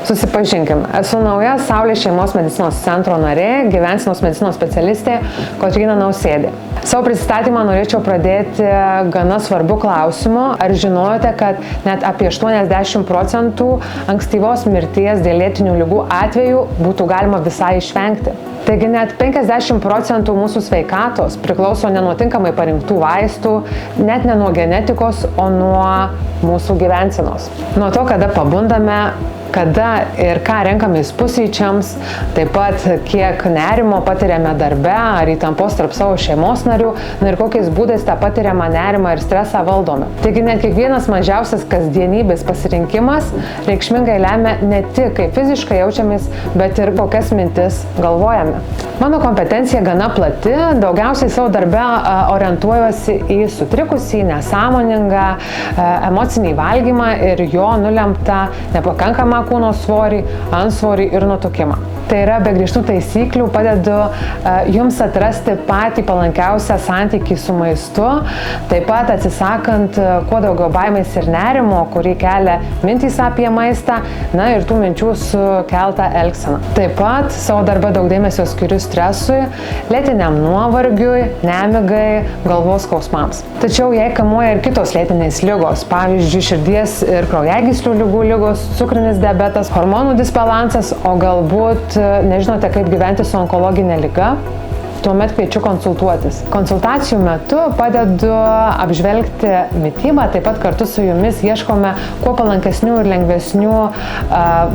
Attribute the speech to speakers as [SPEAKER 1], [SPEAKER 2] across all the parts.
[SPEAKER 1] Susipažinkim, esu nauja Saulės šeimos medicinos centro narė, gyvensenos medicinos specialistė Kotryna Nausėdė. Savo pristatymą norėčiau pradėti gana svarbiu klausimu. Ar žinojote, kad net apie 80% ankstyvos mirties dėl lėtinių ligų atvejų būtų galima visai išvengti? Taigi net 50% mūsų sveikatos priklauso ne nuo tinkamai parinktų vaistų, net ne nuo genetikos, o nuo mūsų gyvensenos. Nuo to, kada pabundame, kada ir ką renkamės pusryčiams, taip pat kiek nerimo patiriame darbe ar įtampos tarp savo šeimos narių, ir kokiais būdais tą patiriamą nerimą ir stresą valdome. Taigi net kiekvienas mažiausias kasdienybės pasirinkimas reikšmingai lemia ne tik kaip fiziškai jaučiamės, bet ir kokias mintis galvojame. Mano kompetencija gana plati, daugiausiai savo darbe orientuojuosi į sutrikusį, nesąmoningą, emocinį valgymą ir jo nulemtą nepakankamą kūno svorį, antsvorį ir nutukimą. Tai yra be griežtų taisyklių padedu jums atrasti patį palankiausią santykį su maistu, taip pat atsisakant kuo daugiau baimės ir nerimo, kurį kelia mintys apie maistą, ir tų minčių sukeltą elgseną. Taip pat savo darbą daug dėmesio skiriu stresui, lėtiniam nuovargiui, nemigai, galvos skausmams. Tačiau jei kamuoja ir kitos lėtinės ligos, pavyzdžiui, širdies ir kraujagyslių ligos, cukrinis diabetas, hormonų disbalansas, o galbūt nežinote, kaip gyventi su onkologinė liga, tuomet kviečiu konsultuotis. Konsultacijų metu padedu apžvelgti mitybą, taip pat kartu su jumis ieškome kuo palankesnių ir lengvesnių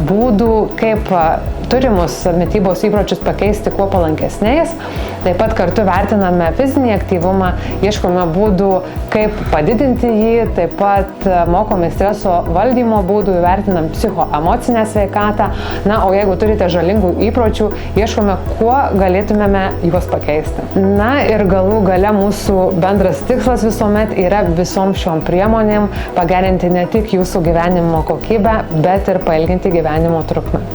[SPEAKER 1] būdų, kaip turimus mitybos įpročius pakeisti kuo palankesniais. Taip pat kartu vertiname fizinį aktyvumą, ieškome būdų, kaip padidinti jį, taip pat mokome streso valdymo būdų, vertinam psichoemocinę sveikatą. O jeigu turite žalingų įpročių, ieškome, kuo galėtumėme juos pakeisti. Ir galų gale mūsų bendras tikslas visuomet yra visom šiom priemonėm pagerinti ne tik jūsų gyvenimo kokybę, bet ir pailginti gyvenimo trukmę.